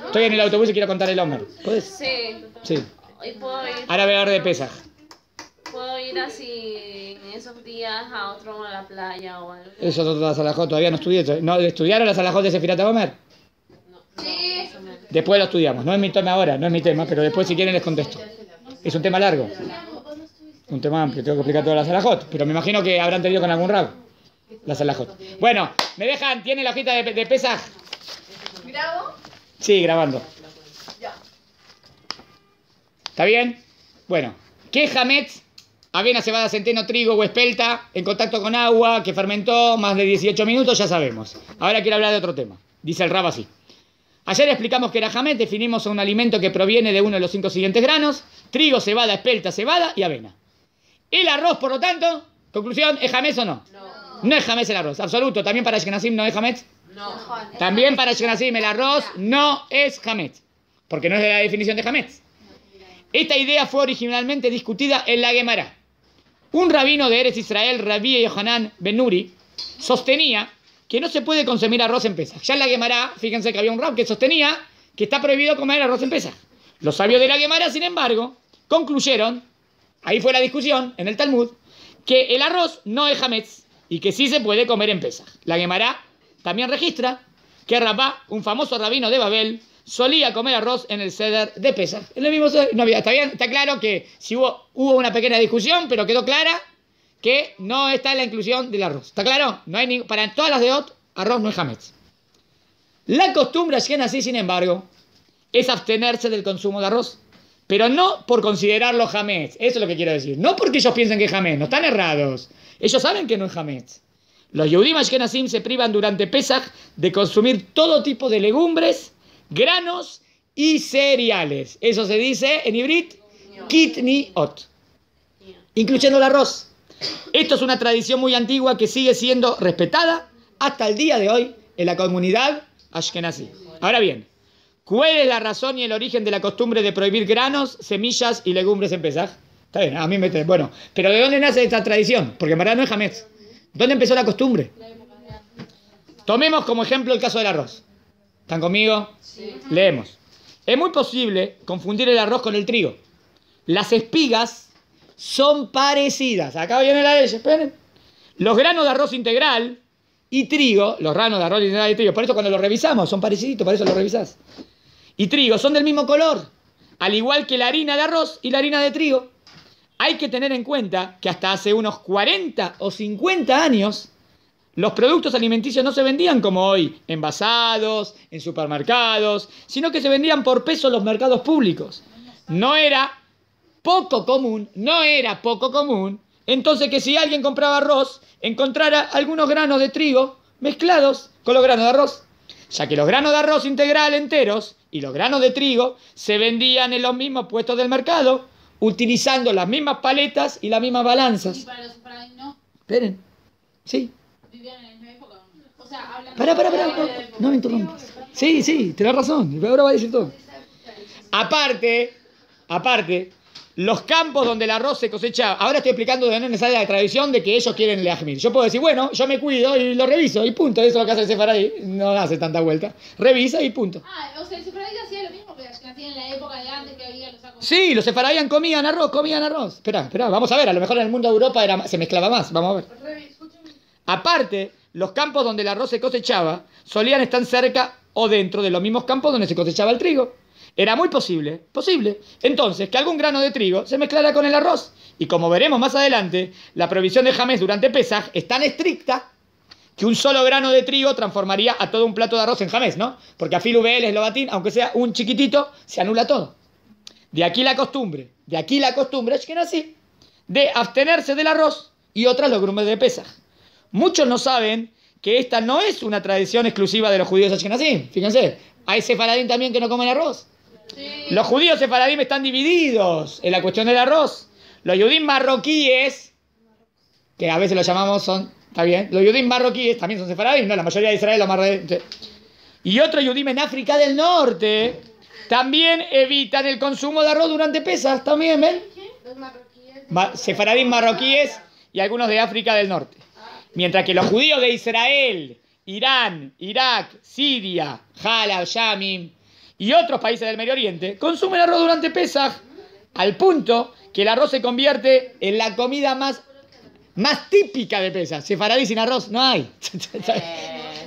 Estoy en el autobús y quiero contar el Omer. ¿Puedes? Sí. Sí. Hoy puedo ir. Ahora voy a hablar de Pesaj. Puedo ir así en esos días a la playa o algo. Eso es otra salajot, todavía no estudié. ¿No estudiaron la salajot de Sefirat Omer? Sí. Después lo estudiamos. No es mi tema ahora, no es mi tema, pero después si quieren les contesto. Es un tema largo. Un tema amplio, tengo que explicar todas las salajot. Pero me imagino que habrán tenido con algún rab la salajot. Bueno, me dejan, ¿tiene la hojita de Pesaj? ¿Grabo? Sí, grabando. Ya. ¿Está bien? Bueno, ¿qué es hametz? Avena, cebada, centeno, trigo o espelta en contacto con agua que fermentó más de 18 minutos, ya sabemos. Ahora quiero hablar de otro tema. Dice el rab así. Ayer explicamos que era hametz, definimos un alimento que proviene de uno de los 5 siguientes granos: trigo, cebada, espelta, cebada y avena. El arroz, por lo tanto, conclusión, ¿es hametz o no? No es hametz el arroz, absoluto. También para Ashkenazim no es hametz. También para Ashkenazim el arroz no es hametz, porque no es de la definición de hametz. Esta idea fue originalmente discutida en la Gemara. Un rabino de Eretz Israel, Rabbi Yohanan ben Nuri, sostenía que no se puede consumir arroz en Pesaj. Ya en la Gemara, fíjense que había un rab que sostenía que está prohibido comer arroz en Pesaj. Los sabios de la Gemara, sin embargo, concluyeron, ahí fue la discusión en el Talmud, que el arroz no es hametz y que sí se puede comer en Pesaj. La Gemara también registra que Rabá, un famoso rabino de Babel, solía comer arroz en el Seder de Pesaj. En el mismo Seder, no había, está claro que si hubo una pequeña discusión, pero quedó clara que no está en la inclusión del arroz. ¿Está claro? No hay para todas las de Ot, arroz no es hametz. La costumbre ashkenazí, sin embargo, es abstenerse del consumo de arroz, pero no por considerarlo hametz. Eso es lo que quiero decir. No porque ellos piensen que es hametz, no están errados. Ellos saben que no es hametz. Los Yehudim ashkenazim se privan durante Pesaj de consumir todo tipo de legumbres, granos y cereales. Eso se dice en Ibrit, kitniot, incluyendo el arroz. Esto es una tradición muy antigua que sigue siendo respetada hasta el día de hoy en la comunidad ashkenazí. Ahora bien, ¿cuál es la razón y el origen de la costumbre de prohibir granos, semillas y legumbres en Pesaj? Está bien, a mí me... Bueno, pero ¿de dónde nace esta tradición? Porque en verdad no es hametz. ¿Dónde empezó la costumbre? Tomemos como ejemplo el caso del arroz. ¿Están conmigo? Sí. Leemos. Es muy posible confundir el arroz con el trigo. Las espigas son parecidas. Acá viene la ley, esperen. Los granos de arroz integral y trigo, los granos de arroz integral y trigo, por eso cuando los revisamos son parecidos, por eso los revisás. Y trigo son del mismo color, al igual que la harina de arroz y la harina de trigo. Hay que tener en cuenta que hasta hace unos 40 o 50 años los productos alimenticios no se vendían como hoy, envasados, en supermercados, sino que se vendían por peso en los mercados públicos. No era poco común, entonces que si alguien compraba arroz, encontrara algunos granos de trigo mezclados con los granos de arroz, ya que los granos de arroz integral enteros y los granos de trigo se vendían en los mismos puestos del mercado, utilizando las mismas paletas y las mismas balanzas. ¿Y para los sefaradín no? Esperen, sí. ¿Vivían en la misma época? O sea, hablan... Pará, no me interrumpas. Sí, tenés razón, ahora va a decir todo. Aparte, los campos donde el arroz se cosecha, ahora estoy explicando de dónde sale la tradición de que ellos quieren leajmir. Yo puedo decir, bueno, yo me cuido y lo reviso y punto. Eso es lo que hace el sefaradí, no hace tanta vuelta. Revisa y punto. O sea, el sefaradí hacía lo mismo que hacían en la época de antes que había los sacos. Sí, los sefaradíes comían arroz. Esperá, vamos a ver, a lo mejor en el mundo de Europa se mezclaba más, vamos a ver. Aparte, los campos donde el arroz se cosechaba solían estar cerca o dentro de los mismos campos donde se cosechaba el trigo. Era muy posible, entonces, que algún grano de trigo se mezclara con el arroz. Y como veremos más adelante, la provisión de hametz durante Pesaj es tan estricta que un solo grano de trigo transformaría a todo un plato de arroz en hametz, ¿no? Porque a filu be'el es lo batín, aunque sea un chiquitito, se anula todo. De aquí la costumbre es que nací, de abstenerse del arroz y otras legumbres de Pesaj. Muchos no saben que esta no es una tradición exclusiva de los judíos ashkenazim. Fíjense, hay sefaradín también que no comen arroz. Sí. Los judíos sefaradín están divididos en la cuestión del arroz. Los judíos marroquíes, que a veces los llamamos está bien, los judíos marroquíes también son sefaradín, no, la mayoría de Israel los marroquíes. Y otros judíos en África del Norte también evitan el consumo de arroz durante Pesaj, también, ¿ven? Los marroquíes. Sefaradín marroquíes y algunos de África del Norte. Mientras que los judíos de Israel, Irán, Irak, Siria, Halab, Yamim, y otros países del Medio Oriente consumen arroz durante Pesaj, al punto que el arroz se convierte en la comida más típica de Pesaj. Sefaradí sin arroz no hay.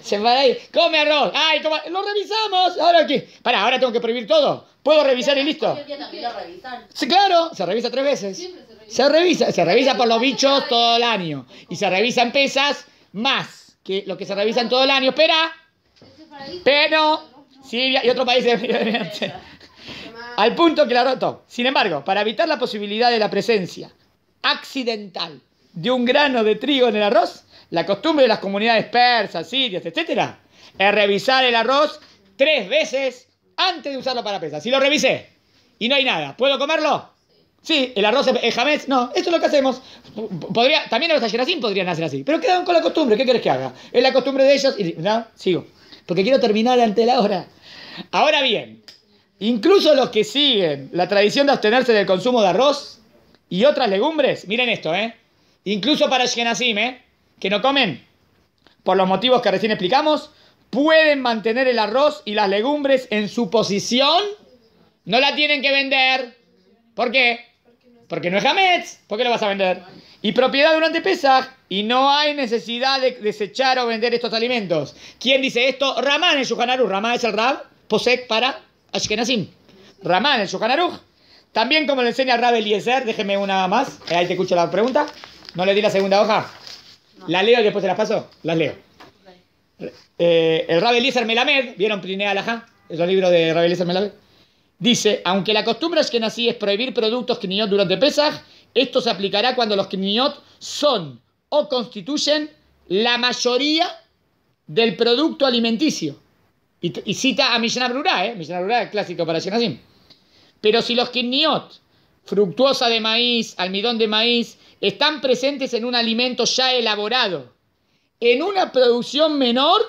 Sefaradí, come arroz. Ay, lo revisamos. ¿Ahora qué? Pará, ahora tengo que prohibir todo. ¿Puedo revisar y listo? Hoy en día también lo revisan. Sí, claro, se revisa 3 veces. Siempre se revisa. Se revisa por los bichos todo el año. Y se revisa en Pesaj más que lo que se revisa en todo el año. Espera. Pero Siria y otros países del Medio Oriente. Al punto que la roto. Sin embargo, para evitar la posibilidad de la presencia accidental de un grano de trigo en el arroz, la costumbre de las comunidades persas, sirias, etcétera, es revisar el arroz 3 veces antes de usarlo para Pesaj. Si lo revisé y no hay nada, ¿puedo comerlo? Sí, el arroz es hametz. No, esto es lo que hacemos. También los ashkenazim podrían hacer así, pero quedan con la costumbre. ¿Qué querés que haga? Es la costumbre de ellos y no, sigo. Porque quiero terminar ante la hora. Ahora bien, incluso los que siguen la tradición de abstenerse del consumo de arroz y otras legumbres, miren esto, incluso para ashkenazim, que no comen por los motivos que recién explicamos, pueden mantener el arroz y las legumbres en su posición, no la tienen que vender. ¿Por qué? Porque no es hametz. ¿Por qué lo vas a vender? Y propiedad durante Pesaj, y no hay necesidad de desechar o vender estos alimentos. ¿Quién dice esto? Ramán el Shulchan Aruch. Ramán es el Rab Posek para Ashkenazim. Ramán el Shulchan Aruch. También como le enseña el Rab Eliezer, déjeme una más, ahí te escucho la pregunta. ¿No le di la segunda hoja? No. ¿La leo y después se las paso? Las leo. El Rab Eliezer Melamed, ¿vieron Plinea Alajá? Es el libro de Rab Eliezer Melamed. Dice, aunque la costumbre ashkenazí es prohibir productos kniot durante Pesaj, esto se aplicará cuando los kniot son o constituyen la mayoría del producto alimenticio. Y cita a Mishnah Brurá, Mishnah Brurá es clásico para ashkenazim. Pero si los kniot, fructuosa de maíz, almidón de maíz, están presentes en un alimento ya elaborado, en una producción menor,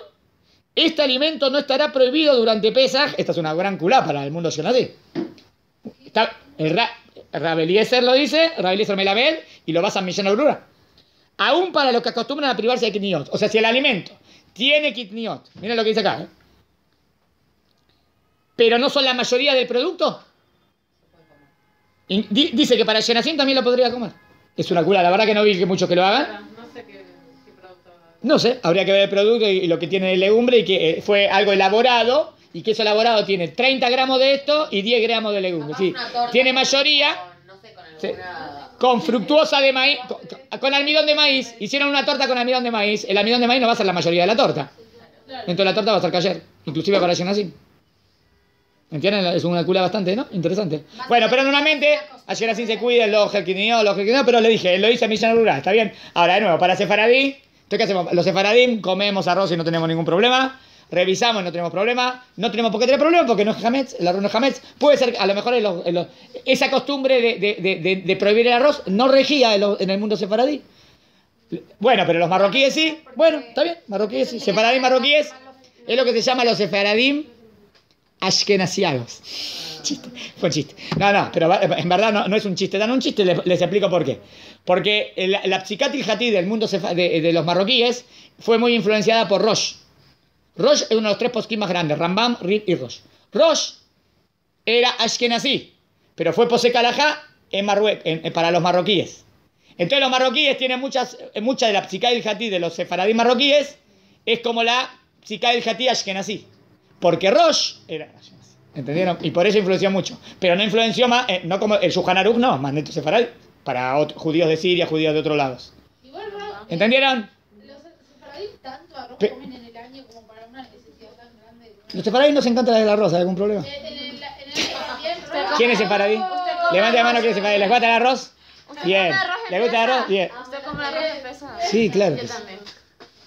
este alimento no estará prohibido durante Pesaj. Esta es una gran culá para el mundo ashkenazí. El Rab Eliezer lo dice, Rab Eliezer Melamed, y lo basa en Mishnah Brura. Aún para los que acostumbran a privarse de kitniot. O sea, si el alimento tiene kitniot, miren lo que dice acá, pero no son la mayoría del producto, dice que para Shenazim también lo podría comer. Es una culá, la verdad que no vi que muchos que lo hagan. No sé qué producto. No sé, habría que ver el producto y lo que tiene de legumbre y que fue algo elaborado y que eso elaborado tiene 30 gramos de esto y 10 gramos de legumbre. Sí. Tiene mayoría con fructuosa de maíz, con almidón de maíz. Hicieron una torta con almidón de maíz. El almidón de maíz no va a ser la mayoría de la torta. Entonces la torta va a ser kasher, inclusive para Shenazim. ¿Entienden? Es una cula bastante, ¿no? Interesante. Bueno, pero normalmente ayer así se cuida el ojo, el quinio, pero le dije, lo hice a Mishnah Brura, está bien. Ahora, de nuevo, para sefaradí, ¿qué hacemos? Los sefaradim comemos arroz y no tenemos ningún problema. Revisamos y no tenemos problema. No tenemos por qué tener problema porque no es hametz, el arroz no es hametz. Puede ser, a lo mejor, esa costumbre de prohibir el arroz no regía en el mundo sefaradí. Bueno, pero los marroquíes sí. Bueno, está bien, marroquíes sí. Sefaradim marroquíes es lo que se llama los sefaradim ashkenazianos. Chiste, fue un chiste. No, pero en verdad no es un chiste, dan un chiste, les explico por qué. Porque la psicat ilhatí del mundo de los marroquíes fue muy influenciada por Rosh. Rosh es uno de los 3 poskim más grandes, Rambam, Rib y Rosh. Rosh era ashkenazí, pero fue posek halajá para los marroquíes. Entonces los marroquíes tienen mucha de la psicat ilhatí de los sefaradí marroquíes, es como la psicat ilhatí ashkenazí. Porque Rosh era ashkenazí. ¿Entendieron? Y por eso influenció mucho. Pero no influenció más, no como el Shulchan Aruch, no, más neto sefaradí, para judíos de Siria, judíos de otros lados. Igual, ¿entendieron? Los sefaradí tanto arroz comen en el año como para una necesidad tan grande. Los sefaradí nos encanta el arroz, ¿hay algún problema? ¿Quién es sefaradí? Levante la mano, ¿quién es sefaradí? ¿Les gusta el arroz? Bien. ¿Les gusta el arroz? Bien. ¿Usted come arroz en pesado? Sí, claro. Yo también.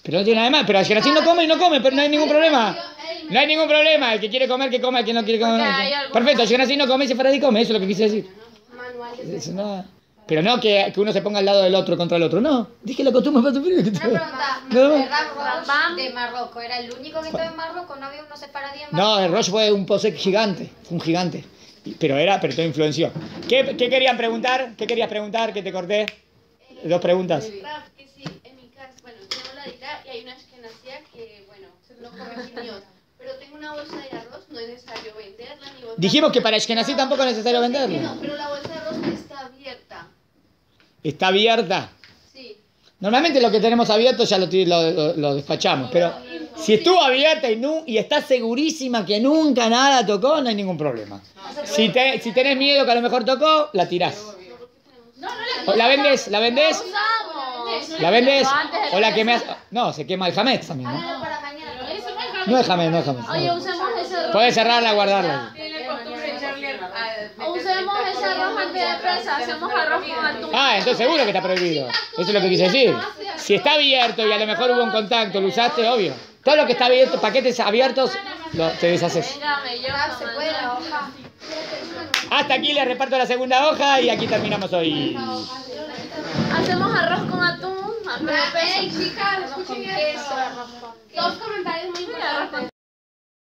Pero no tiene nada de mal. Pero Ashkenazí no come y no come, pero no hay ningún problema. No hay ningún problema. El que quiere comer, que coma. El que no quiere comer, no. Perfecto, Ashkenazí no come y sefaradí come. Eso es lo que quise decir. No. Pero no que uno se ponga al lado del otro contra el otro. No. Dije la costumbre para tu primo. Una pregunta. ¿El Rab de Marruecos era el único que estaba en Marruecos? ¿No había unos sefaradí en Marruecos? No, el Rosh fue un posek gigante. Fue un gigante. Pero todo influenció. ¿Qué querían preguntar? ¿Qué querías preguntar? Que te corté. 2 preguntas. Rab, que sí, en mi casa, bueno, tenemos la dita y hay una ashkenazía que, bueno, no come quiniot, pero tengo una bolsa de arroz, no es necesario vender Dijimos que para Ashkenazí tampoco es necesario venderlo. No, pero la bolsa de arroz está abierta. Está abierta. Sí. Normalmente lo que tenemos abierto ya lo despachamos, pero si estuvo abierta y estás segurísima que nunca nada tocó, no hay ningún problema. Si tenés miedo que a lo mejor tocó, la tirás. O la vendés, Usamos. la vendés, Antes de o la que quemás. No, se quema el jamés también, ¿no? Háganlo para mañana. Pero eso no es jamón. No es jamés, no es jamés. Oye, usemos ese arroz. Puedes cerrarla, guardarla. Tiene costumbre de echarle Usemos ese arroz antes de presa. Hacemos arroz con atún. Ah, entonces seguro que está prohibido. Eso es lo que quise decir. Si está abierto y a lo mejor hubo un contacto, lo usaste, obvio. Todo lo que está abierto, paquetes abiertos, te deshaces. Venga, me llevo. Se puede la hoja. Hasta aquí les reparto la segunda hoja y aquí terminamos hoy. Hacemos arroz con atún. Antes de presa. Chicas, escuchen esto. Queso, arroz con queso. Dos comentarios muy importantes.